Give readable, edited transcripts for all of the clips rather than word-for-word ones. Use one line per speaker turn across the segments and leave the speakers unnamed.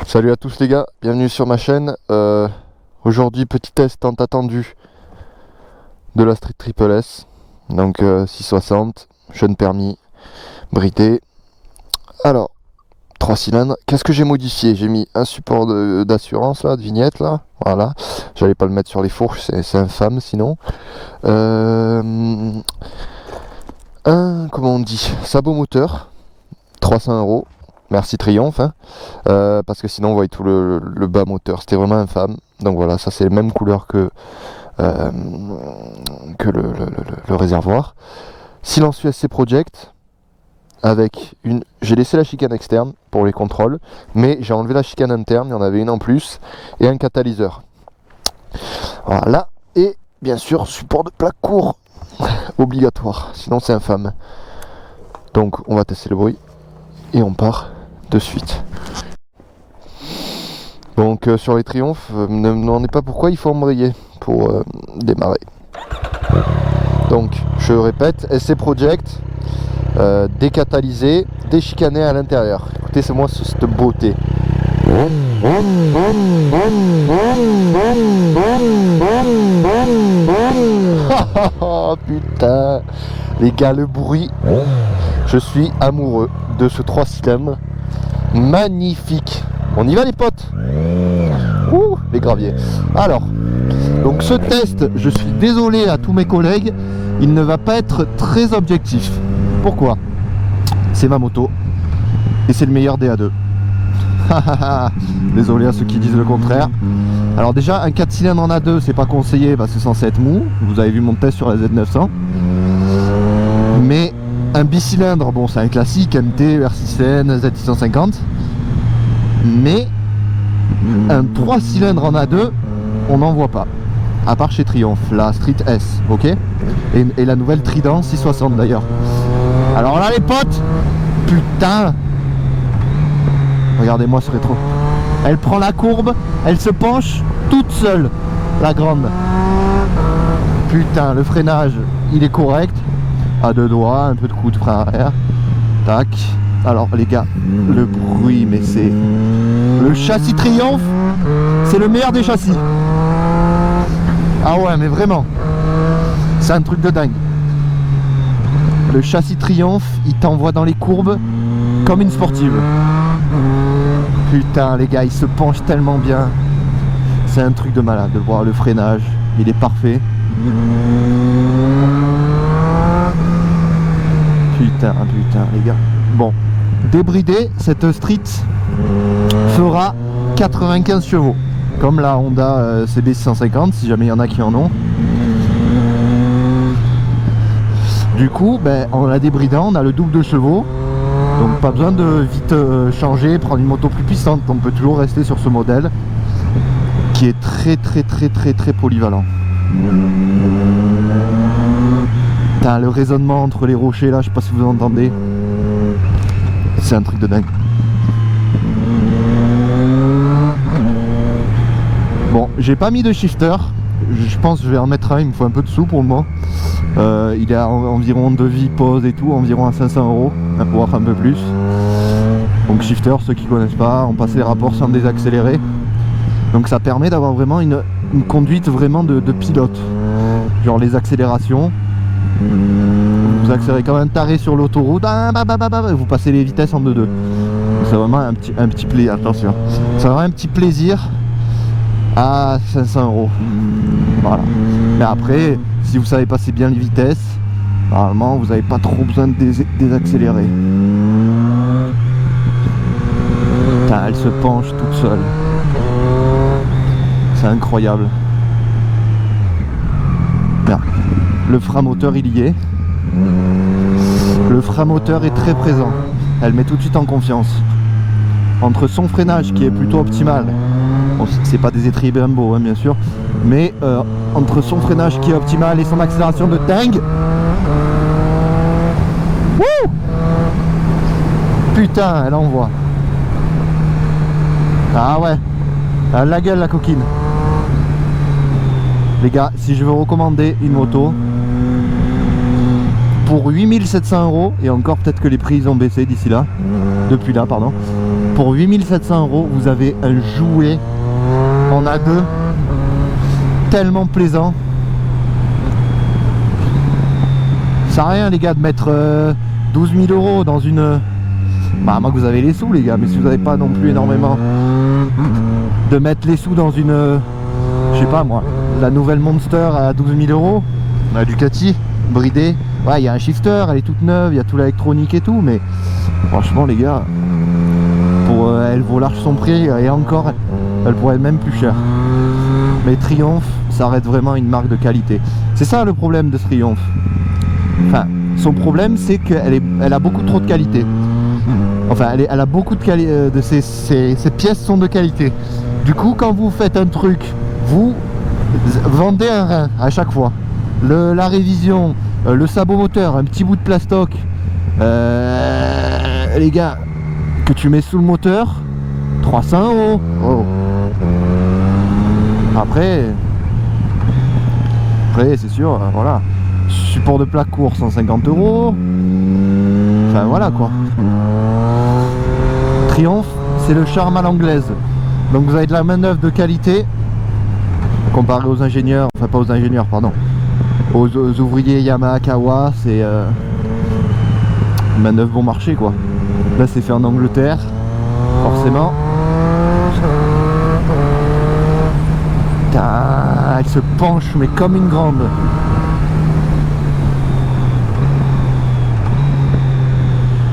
Salut à tous les gars, bienvenue sur ma chaîne. Aujourd'hui petit test tant attendu de la Street Triple S. Donc 660, jeune permis, bridé. Alors, 3 cylindres. Qu'est-ce que j'ai modifié? J'ai mis un support d'assurance là, de vignette là. Voilà, j'allais pas le mettre sur les fourches, c'est infâme sinon. Comment on dit, sabot moteur, 300 €. Merci Triomphe, hein, parce que sinon on voit tout le bas moteur, c'était vraiment infâme. Donc voilà, ça c'est les mêmes couleurs que le réservoir. Silencieux SC Project, avec une... J'ai laissé la chicane externe pour les contrôles, mais j'ai enlevé la chicane interne, il y en avait une en plus, et un catalyseur. Voilà, et bien sûr support de plaque court, obligatoire, sinon c'est infâme. Donc on va tester le bruit, et on part de suite. Donc sur les Triumph, ne me demandez pas pourquoi il faut embrayer pour démarrer. Donc je répète, SC Project, décatalysé, déchicané à l'intérieur. Écoutez, c'est moi cette beauté. Oh putain, les gars, le bruit, je suis amoureux de ce 3 cylindres. Magnifique. On y va les potes. Ouh, les graviers. Alors, donc ce test, je suis désolé à tous mes collègues, il ne va pas être très objectif. Pourquoi? C'est ma moto et c'est le meilleur DA2. Désolé à ceux qui disent le contraire. Alors déjà, un 4 cylindres en A2, c'est pas conseillé parce que c'est censé être mou. Vous avez vu mon test sur la Z900. Mais un bicylindre, bon, c'est un classique, MT, R6N, Z650. Mais un 3 cylindres en A2, on n'en voit pas. À part chez Triumph, la Street S, ok, et la nouvelle Trident 660 d'ailleurs. Alors là les potes, putain, regardez-moi ce rétro. Elle prend la courbe, elle se penche toute seule, la grande. Putain, le freinage, il est correct. À deux doigts, un peu de coup de frein arrière. Tac. Alors les gars, le bruit, mais c'est... Le châssis Triumph, c'est le meilleur des châssis. Ah ouais, mais vraiment. C'est un truc de dingue. Le châssis Triumph, il t'envoie dans les courbes comme une sportive. Putain les gars, il se penche tellement bien. C'est un truc de malade de voir le freinage. Il est parfait. Putain les gars. Bon, débridé, cette Street fera 95 chevaux. Comme la Honda CB650, si jamais il y en a qui en ont. Du coup, ben, en la débridant, on a le double de chevaux. Donc pas besoin de vite changer, prendre une moto plus puissante. On peut toujours rester sur ce modèle qui est très polyvalent. Putain, le raisonnement entre les rochers là, je sais pas si vous entendez. C'est un truc de dingue. Bon, j'ai pas mis de shifter. Je pense que je vais en mettre un, il me faut un peu de sous pour le moment. Il est à environ devis, pause et tout, environ à 500 €, à pouvoir faire un peu plus. Donc shifter, ceux qui connaissent pas, on passe les rapports sans désaccélérer. Donc ça permet d'avoir vraiment une conduite vraiment de pilote. Genre les accélérations, vous accélérez comme un taré sur l'autoroute, vous passez les vitesses en 2-2. C'est vraiment un petit plaisir, attention. C'est vraiment un petit plaisir à 500 €. Voilà. Mais après, si vous savez passer bien les vitesses, normalement vous n'avez pas trop besoin de désaccélérer. Putain, elle se penche toute seule. C'est incroyable. Bien. Le frein moteur il y est. Le frein moteur est très présent. Elle met tout de suite en confiance. Entre son freinage qui est plutôt optimal, bon, c'est pas des étriers Brembo hein, bien sûr, mais entre son freinage qui est optimal et son accélération de dingue. Wouh! Putain, elle envoie. Ah ouais, elle a la gueule la coquine. Les gars, si je veux recommander une moto pour 8 700 €, et encore peut-être que les prix ils ont baissé d'ici là, depuis là pardon, Pour 8700 €, vous avez un jouet en A2 tellement plaisant. Ça sert à rien les gars de mettre 12 000 € dans une... Bah à moins que vous avez les sous les gars, mais si vous n'avez pas non plus énormément, de mettre les sous dans une... je sais pas moi, la nouvelle Monster à 12 000 €, la Ducati, bridée. Ouais, il y a un shifter, elle est toute neuve, il y a tout l'électronique et tout, mais franchement les gars, pour elle vaut large son prix et encore, elle pourrait être même plus chère. Mais Triumph, ça reste vraiment une marque de qualité. C'est ça le problème de Triumph. Enfin, son problème c'est qu'elle a beaucoup trop de qualité. Enfin, elle a beaucoup de qualité, ses pièces sont de qualité. Du coup, quand vous faites un truc, vous vendez un rein à chaque fois. La révision, le sabot moteur, un petit bout de plastoc, les gars, que tu mets sous le moteur, 300 €. Oh. Après c'est sûr, voilà. Support de plaque court, 150 €. Enfin voilà quoi. Triumph, c'est le charme à l'anglaise. Donc vous avez de la main d'œuvre de qualité comparé aux ingénieurs, enfin pas aux ingénieurs, pardon, aux ouvriers Yamaha, Kawa, c'est main d'œuvre bon marché quoi. Là c'est fait en Angleterre, forcément. Elle se penche mais comme une grande.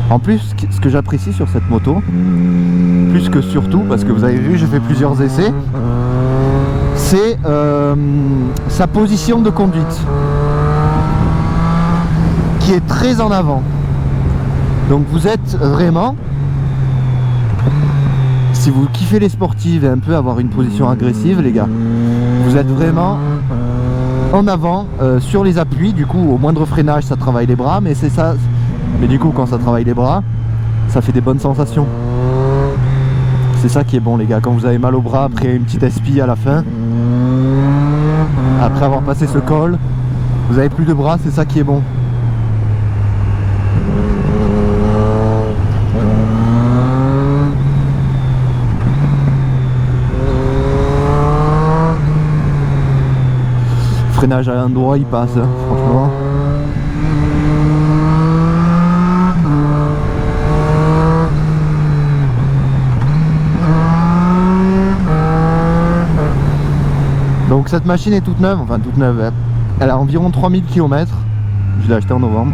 En plus, ce que j'apprécie sur cette moto, plus que surtout, parce que vous avez vu, j'ai fait plusieurs essais, c'est sa position de conduite, qui est très en avant. Donc vous êtes vraiment, si vous kiffez les sportives et un peu avoir une position agressive les gars, vous êtes vraiment en avant sur les appuis. Du coup au moindre freinage ça travaille les bras, mais c'est ça. Mais du coup quand ça travaille les bras, ça fait des bonnes sensations. C'est ça qui est bon les gars, quand vous avez mal au bras après une petite espie à la fin, après avoir passé ce col, vous avez plus de bras, c'est ça qui est bon. Freinage à un doigt il passe, hein, franchement. Donc cette machine est toute neuve, enfin toute neuve, elle a environ 3000 km, je l'ai achetée en novembre.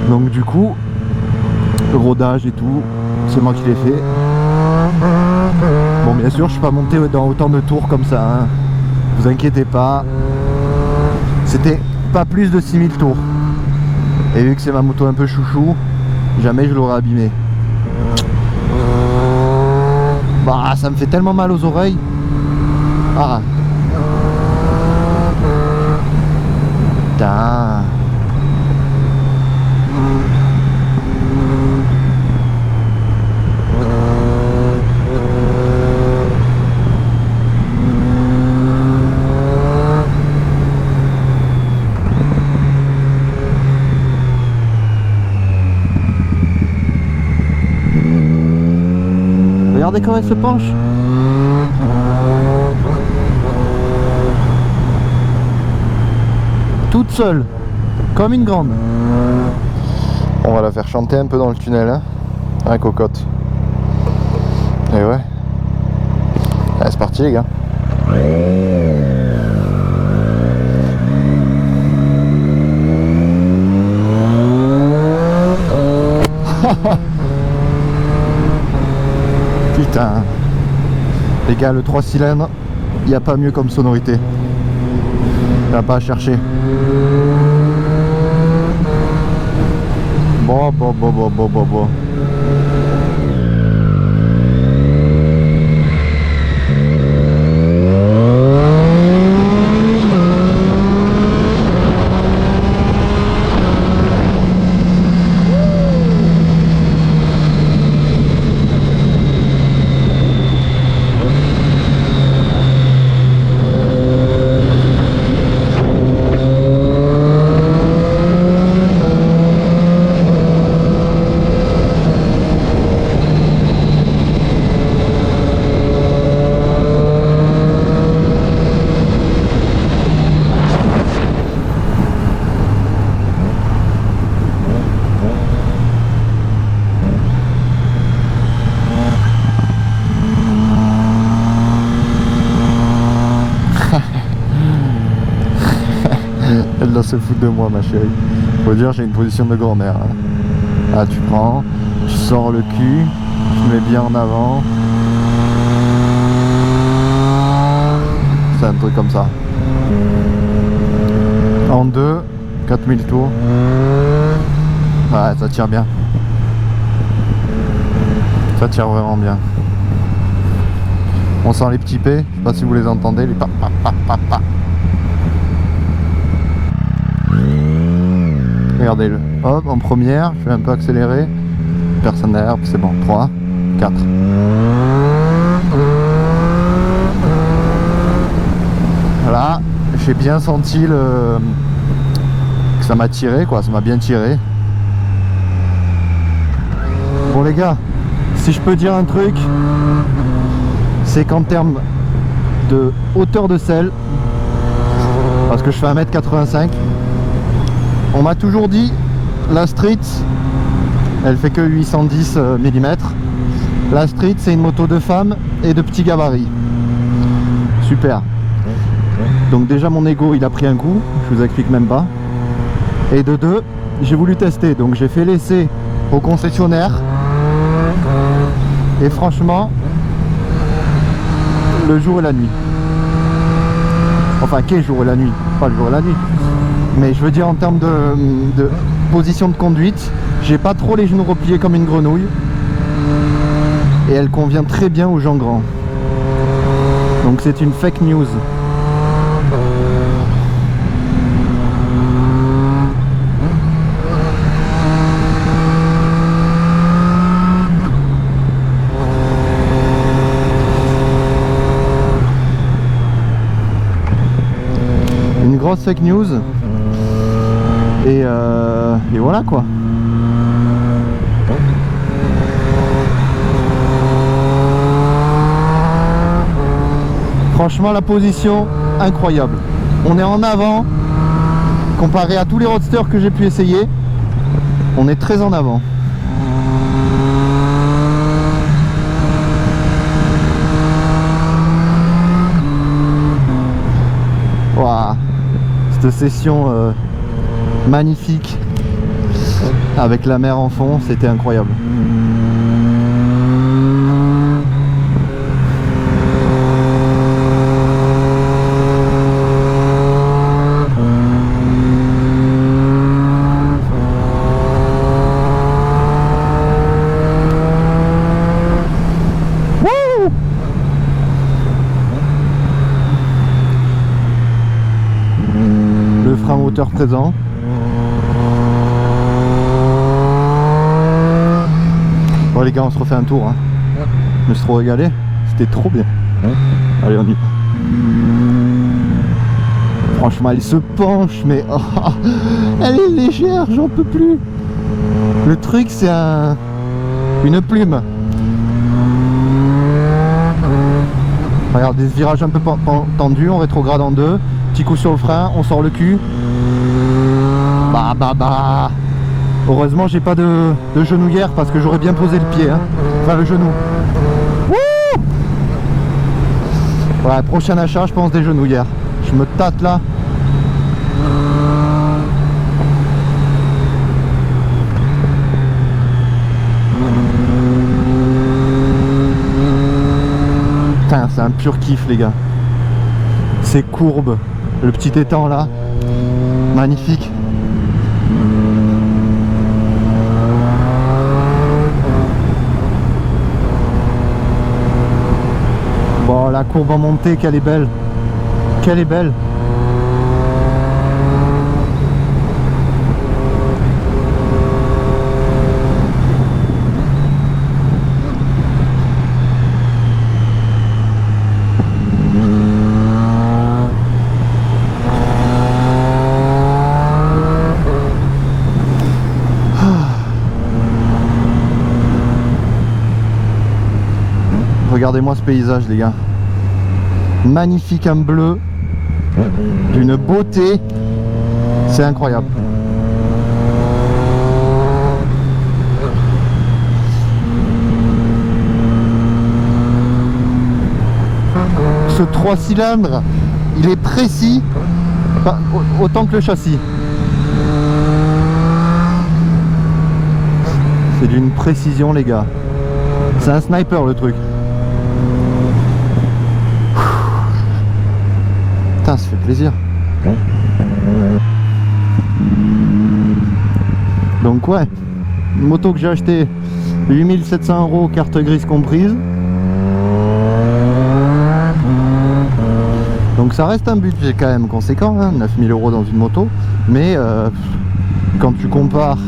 Donc du coup, le rodage et tout, c'est moi qui l'ai fait. Bon bien sûr je suis pas monté dans autant de tours comme ça, hein. Vous inquiétez pas, c'était pas plus de 6000 tours. Et vu que c'est ma moto un peu chouchou, jamais je l'aurais abîmé. Bah ça me fait tellement mal aux oreilles. Ah. Putain. Regardez comment elle se penche. Toute seule, comme une grande. On va la faire chanter un peu dans le tunnel, hein, la cocotte. Et ouais. Allez, c'est parti les gars. Putain. Les gars, le 3 cylindres, il n'y a pas mieux comme sonorité. Il n'y a pas à chercher. Bon. se foutre de moi, ma chérie. Faut dire, j'ai une position de grand-mère. Hein. Ah, tu prends, tu sors le cul, tu mets bien en avant. C'est un truc comme ça. En 2, 4000 tours. Ouais, ça tire bien. Ça tire vraiment bien. On sent les petits P, je sais pas si vous les entendez, les pa pa pa pa pa. Regardez-le. Hop, en première, je vais un peu accélérer. Personne derrière, c'est bon. 3, 4. Voilà, j'ai bien senti que ça m'a tiré, quoi, ça m'a bien tiré. Bon les gars, si je peux dire un truc, c'est qu'en termes de hauteur de selle, parce que je fais 1m85, on m'a toujours dit la Street, elle fait que 810 mm. La Street, c'est une moto de femme et de petits gabarits. Super. Donc déjà mon ego il a pris un coup, je vous explique même pas. Et de deux, j'ai voulu tester, donc j'ai fait l'essai au concessionnaire. Et franchement, le jour et la nuit. Enfin, quel jour et la nuit? Pas le jour et la nuit. Mais je veux dire en termes de position de conduite, j'ai pas trop les genoux repliés comme une grenouille. Et elle convient très bien aux gens grands. Donc c'est une fake news. Une grosse fake news. Et voilà quoi. Franchement la position incroyable. On est en avant comparé à tous les roadsters que j'ai pu essayer. On est très en avant. Waouh, cette session magnifique avec la mer en fond, c'était incroyable. Le frein moteur présent. Bon les gars, on se refait un tour. Hein. Je me suis trop régalé. C'était trop bien. Allez, on y va. Franchement, elle se penche, mais oh, elle est légère, j'en peux plus. Le truc, c'est une plume. Regarde, des virages un peu tendus, on rétrograde en deux. Petit coup sur le frein, on sort le cul. Bah. Heureusement, j'ai pas de genouillère parce que j'aurais bien posé le pied. Hein. Enfin, le genou. Wouh! Ouais, prochain achat, je pense des genouillères. Je me tâte là. Putain, c'est un pur kiff les gars. Ces courbes, le petit étang là, magnifique. Bon, la courbe en montée, qu'elle est belle. Qu'elle est belle. Regardez-moi ce paysage les gars. Magnifique en bleu. D'une beauté. C'est incroyable. Ce 3 cylindres, il est précis autant que le châssis. d'une précision les gars. C'est un sniper le truc. Putain, ça fait plaisir. Donc ouais, une moto que j'ai acheté 8700 €, carte grise comprise. Donc ça reste un budget quand même conséquent, hein, 9000 € dans une moto. Mais quand tu compares,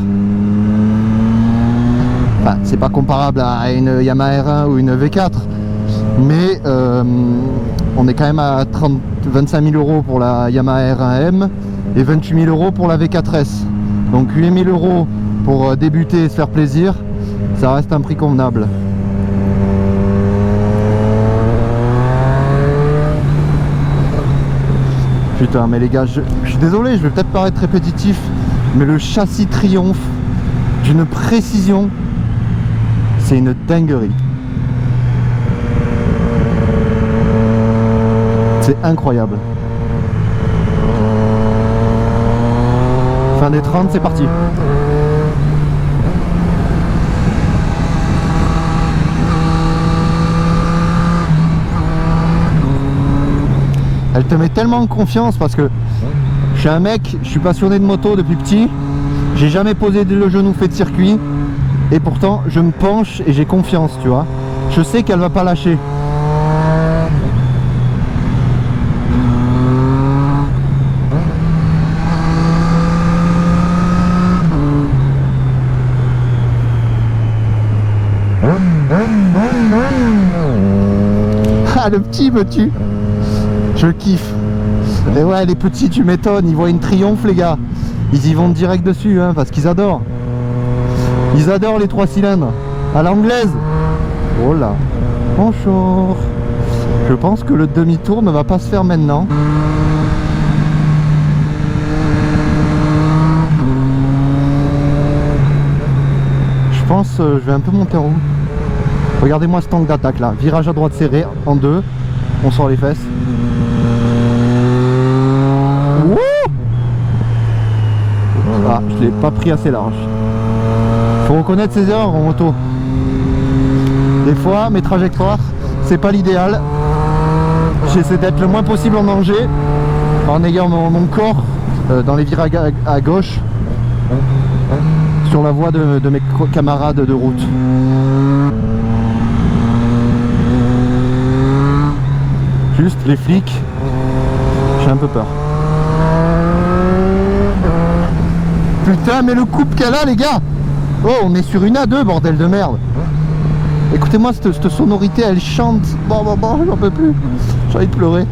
enfin, c'est pas comparable à une Yamaha R1 ou une V4, mais on est quand même à 25 000 € pour la Yamaha R1M et 28 000 € pour la V4S. Donc 8 000 € pour débuter et se faire plaisir, ça reste un prix convenable. Putain, mais les gars, je suis désolé, je vais peut-être paraître répétitif, mais le châssis triomphe d'une précision, c'est une dinguerie. C'est incroyable. Fin des 30, c'est parti. Elle te met tellement en confiance parce que je suis un mec, je suis passionné de moto depuis petit. J'ai jamais posé le genou fait de circuit et pourtant je me penche et j'ai confiance, tu vois. Je sais qu'elle va pas lâcher. Ah, le petit me tue. Je kiffe. Et ouais, les petits, tu m'étonnes, ils voient une Triomphe les gars. Ils y vont direct dessus, hein, parce qu'ils adorent. Ils adorent les 3 cylindres. À l'anglaise. Oh là. Bonjour. Je pense que le demi-tour ne va pas se faire maintenant. Je pense je vais un peu monter en haut. Regardez-moi cet angle d'attaque là. Virage à droite serré en 2. On sort les fesses. Wouh! Ah, je l'ai pas pris assez large. Faut reconnaître ses erreurs en moto. Des fois, mes trajectoires, c'est pas l'idéal. J'essaie d'être le moins possible en danger en ayant mon corps dans les virages à gauche sur la voie de mes camarades de route. Juste les flics, j'ai un peu peur. Putain, mais le couple qu'elle a les gars. Oh, on est sur une A2, bordel de merde. Écoutez-moi cette sonorité, elle chante. Bon, j'en peux plus. J'ai envie de pleurer.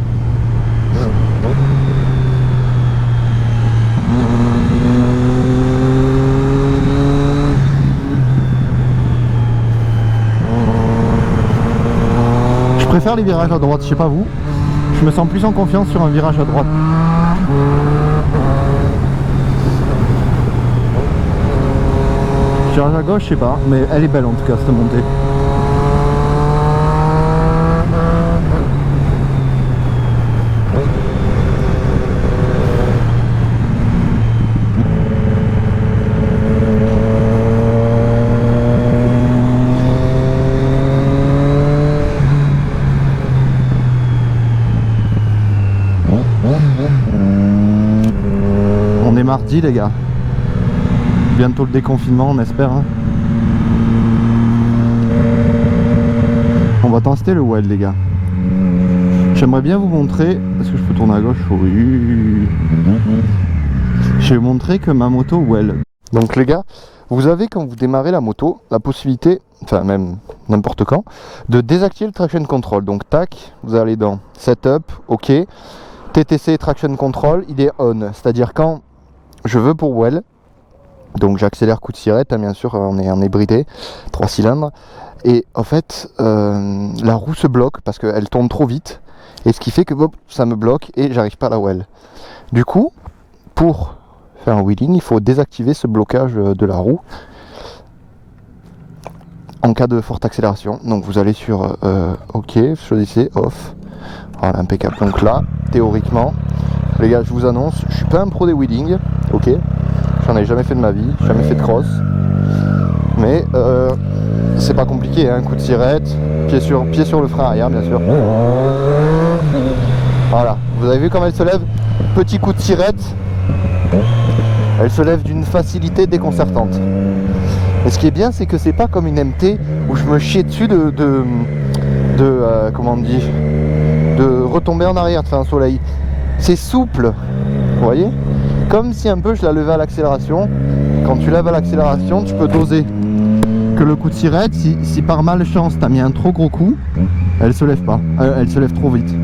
Je préfère les virages à droite, je sais pas vous. Je me sens plus en confiance sur un virage à droite. Virage à gauche, je sais pas, mais elle est belle en tout cas cette montée. On est mardi les gars. Bientôt le déconfinement, on espère. Hein. On va tester le well les gars. J'aimerais bien vous montrer. Est-ce que je peux tourner à gauche? Oui. Je vais vous montrer que ma moto well. Donc les gars, vous avez quand vous démarrez la moto la possibilité, enfin même n'importe quand, de désactiver le traction control. Donc tac, vous allez dans setup, ok. TTC traction control, il est on. C'est-à-dire quand je veux pour well. Donc j'accélère coup de sirette, hein, bien sûr, on est en hybridé, 3 cylindres. Et en fait, la roue se bloque parce qu'elle tourne trop vite. Et ce qui fait que hop, ça me bloque et j'arrive pas à la well. Du coup, pour faire un wheeling, il faut désactiver ce blocage de la roue en cas de forte accélération. Donc vous allez sur OK, choisissez off. Voilà, impeccable. Donc là, théoriquement, les gars, je vous annonce, je suis pas un pro des wheelings, ok. J'en ai jamais fait de ma vie, jamais fait de cross. Mais c'est pas compliqué, hein. Coup de sirette, pied sur le frein arrière bien sûr. Voilà, vous avez vu comme elle se lève? Petit coup de sirette, elle se lève d'une facilité déconcertante. Et ce qui est bien, c'est que c'est pas comme une MT où je me chiais dessus comment on dit, de retomber en arrière, de faire un soleil. C'est souple, vous voyez, comme si un peu je la levais à l'accélération. Quand tu lèves à l'accélération, tu peux doser. Que le coup de sirette, si par malchance t'as mis un trop gros coup, elle se lève pas, elle se lève trop vite.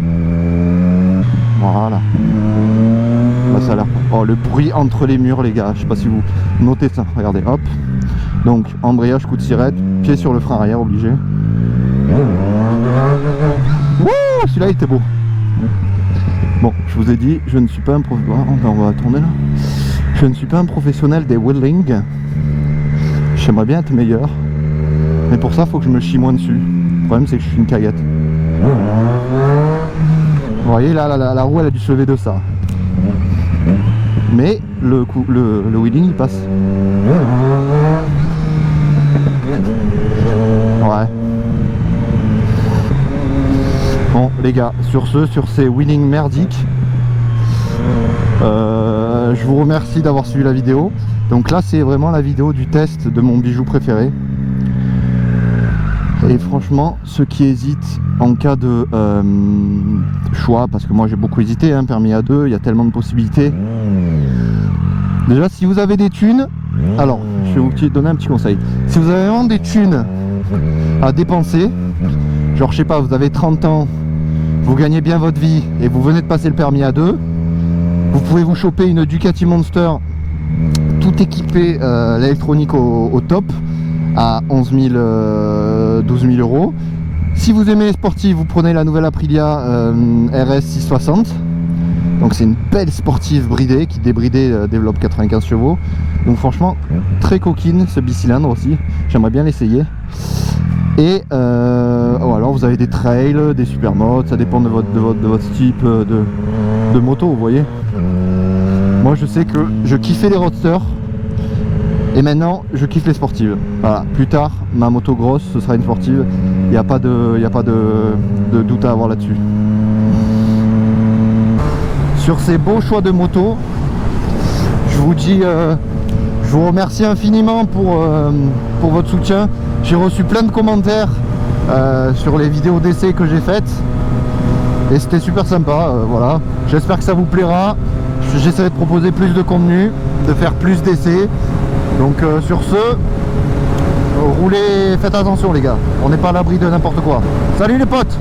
Voilà. Là, ça a l'air. Oh, le bruit entre les murs, les gars, je sais pas si vous notez ça. Regardez, hop. Donc embrayage, coup de sirette, pied sur le frein arrière obligé. Wouh, celui-là il était beau. Bon, je vous ai dit, je ne suis pas un professionnel. On va tourner là. Je ne suis pas un professionnel des wheeling. J'aimerais bien être meilleur, mais pour ça il faut que je me chie moins dessus. Le problème c'est que je suis une caguette. Vous voyez là, la roue elle a dû se lever de ça. Mais le wheeling il passe. Ouais. Bon les gars, sur ces wheelings merdiques, je vous remercie d'avoir suivi la vidéo. Donc là c'est vraiment la vidéo du test de mon bijou préféré. Et franchement, ceux qui hésitent en cas de choix, parce que moi j'ai beaucoup hésité, hein, permis A2, il y a tellement de possibilités. Déjà si vous avez des thunes, alors je vais vous donner un petit conseil. Si vous avez vraiment des thunes à dépenser, genre je sais pas, vous avez 30 ans, vous gagnez bien votre vie et vous venez de passer le permis A2, vous pouvez vous choper une Ducati Monster tout équipé, l'électronique au top, à 11 000, 12 000 euros. Si vous aimez les sportifs, vous prenez la nouvelle Aprilia RS 660. Donc c'est une belle sportive bridée qui débridée développe 95 chevaux. Donc franchement très coquine, ce bicylindre aussi. J'aimerais bien l'essayer. Et alors vous avez des trails, des supermodes, ça dépend de votre type de moto, vous voyez. Moi je sais que je kiffais les roadsters et maintenant je kiffe les sportives. Voilà, plus tard ma moto grosse ce sera une sportive, il n'y a pas de doute à avoir là-dessus. Sur ces beaux choix de moto, je vous dis, je vous remercie infiniment pour votre soutien. J'ai reçu plein de commentaires sur les vidéos d'essai que j'ai faites et c'était super sympa. Voilà, j'espère que ça vous plaira. J'essaierai de proposer plus de contenu, de faire plus d'essais. Donc sur ce, roulez, faites attention les gars, on n'est pas à l'abri de n'importe quoi. Salut les potes!